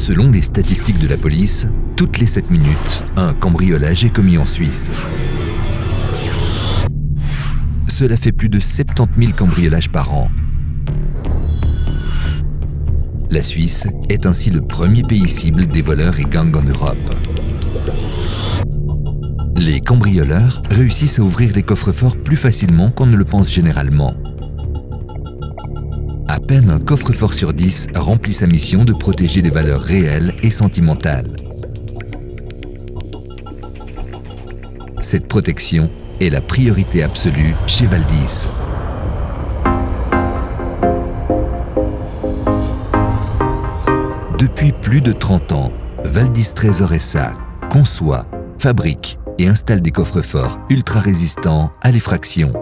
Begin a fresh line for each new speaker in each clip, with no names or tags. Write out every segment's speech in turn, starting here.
Selon les statistiques de la police, toutes les 7 minutes, un cambriolage est commis en Suisse. Cela fait plus de 70 000 cambriolages par an. La Suisse est ainsi le premier pays cible des voleurs et gangs en Europe. Les cambrioleurs réussissent à ouvrir les coffres-forts plus facilement qu'on ne le pense généralement. À peine un coffre-fort sur 10 remplit sa mission de protéger des valeurs réelles et sentimentales. Cette protection est la priorité absolue chez Valdis. Depuis plus de 30 ans, Valdis Trésor SA conçoit, fabrique et installe des coffres-forts ultra résistants à l'effraction.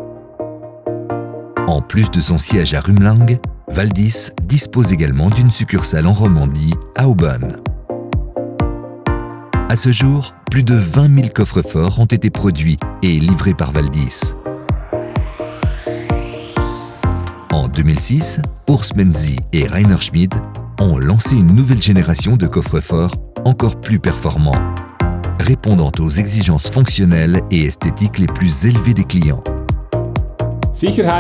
En plus de son siège à Rumlang, Valdis dispose également d'une succursale en Romandie, à Aubonne. À ce jour, plus de 20 000 coffres-forts ont été produits et livrés par Valdis. En 2006, Urs Menzi et Rainer Schmid ont lancé une nouvelle génération de coffres-forts encore plus performants, répondant aux exigences fonctionnelles et esthétiques les plus élevées des clients.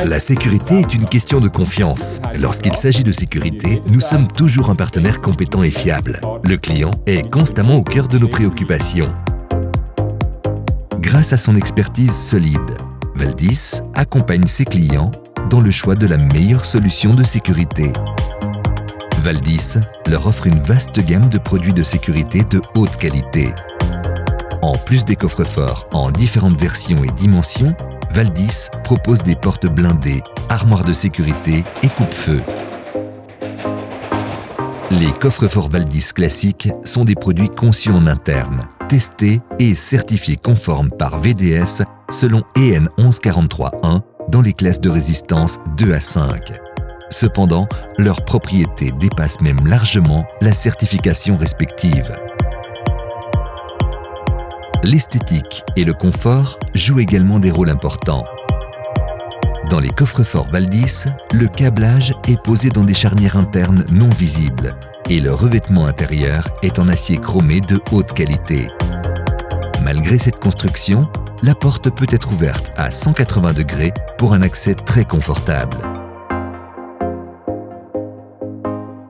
La sécurité est une question de confiance. Lorsqu'il s'agit de sécurité, nous sommes toujours un partenaire compétent et fiable. Le client est constamment au cœur de nos préoccupations. Grâce à son expertise solide, Valdis accompagne ses clients dans le choix de la meilleure solution de sécurité. Valdis leur offre une vaste gamme de produits de sécurité de haute qualité. En plus des coffres-forts en différentes versions et dimensions, Valdis propose des portes blindées, armoires de sécurité et coupe-feu. Les coffres-forts Valdis classiques sont des produits conçus en interne, testés et certifiés conformes par VDS selon EN 11431 dans les classes de résistance 2 à 5. Cependant, leurs propriétés dépassent même largement la certification respective. L'esthétique et le confort jouent également des rôles importants. Dans les coffres-forts Valdis, le câblage est posé dans des charnières internes non visibles et le revêtement intérieur est en acier chromé de haute qualité. Malgré cette construction, la porte peut être ouverte à 180 degrés pour un accès très confortable.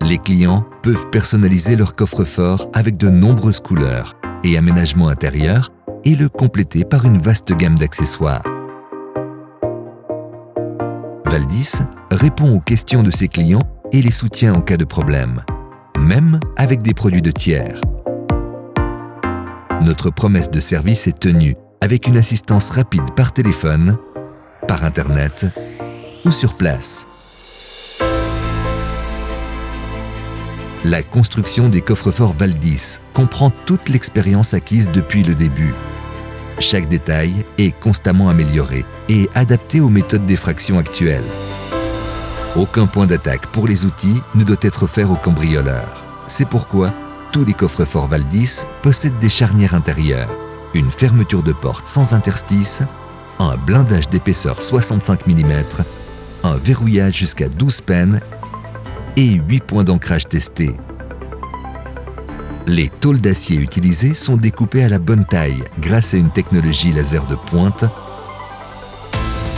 Les clients peuvent personnaliser leur coffre-fort avec de nombreuses couleurs et aménagements intérieurs et le compléter par une vaste gamme d'accessoires. Valdis répond aux questions de ses clients et les soutient en cas de problème, même avec des produits de tiers. Notre promesse de service est tenue avec une assistance rapide par téléphone, par Internet ou sur place. La construction des coffres-forts Valdis comprend toute l'expérience acquise depuis le début. Chaque détail est constamment amélioré et adapté aux méthodes d'effraction actuelles. Aucun point d'attaque pour les outils ne doit être offert aux cambrioleurs. C'est pourquoi tous les coffres-forts Valdis possèdent des charnières intérieures, une fermeture de porte sans interstice, un blindage d'épaisseur 65 mm, un verrouillage jusqu'à 12 pennes et 8 points d'ancrage testés. Les tôles d'acier utilisées sont découpées à la bonne taille grâce à une technologie laser de pointe,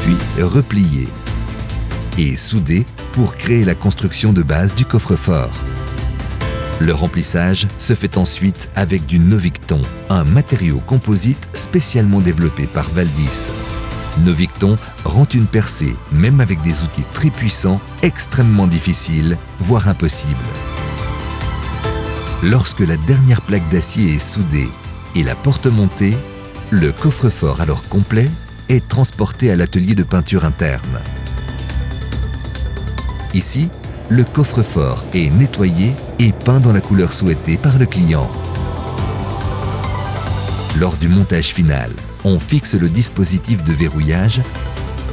puis repliées et soudées pour créer la construction de base du coffre-fort. Le remplissage se fait ensuite avec du Novicton, un matériau composite spécialement développé par Valdis. Novicton rend une percée, même avec des outils très puissants, extrêmement difficile, voire impossible. Lorsque la dernière plaque d'acier est soudée et la porte montée, le coffre-fort alors complet est transporté à l'atelier de peinture interne. Ici, le coffre-fort est nettoyé et peint dans la couleur souhaitée par le client. Lors du montage final, on fixe le dispositif de verrouillage,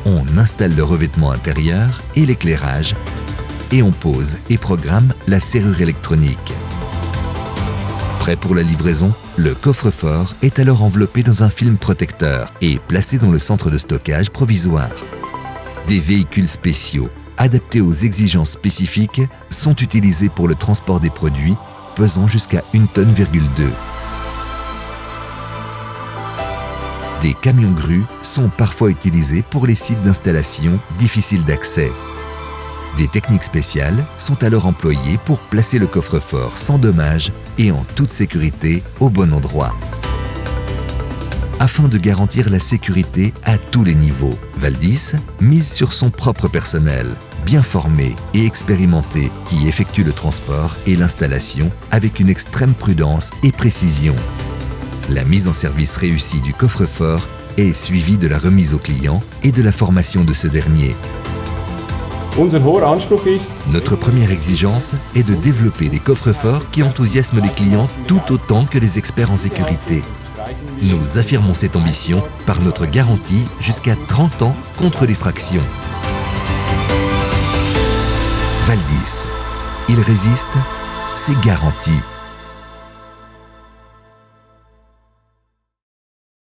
on installe le revêtement intérieur et l'éclairage, et on pose et programme la serrure électronique. Prêt pour la livraison, le coffre-fort est alors enveloppé dans un film protecteur et placé dans le centre de stockage provisoire. Des véhicules spéciaux, adaptés aux exigences spécifiques, sont utilisés pour le transport des produits, pesant jusqu'à 1,2 tonne. Des camions-grues sont parfois utilisés pour les sites d'installation difficiles d'accès. Des techniques spéciales sont alors employées pour placer le coffre-fort sans dommage et en toute sécurité au bon endroit. Afin de garantir la sécurité à tous les niveaux, Valdis mise sur son propre personnel, bien formé et expérimenté, qui effectue le transport et l'installation avec une extrême prudence et précision. La mise en service réussie du coffre-fort est suivie de la remise au client et de la formation de ce dernier. Notre première exigence est de développer des coffres-forts qui enthousiasment les clients tout autant que les experts en sécurité. Nous affirmons cette ambition par notre garantie jusqu'à 30 ans contre les fractions. Valdis, il résiste, c'est garanti.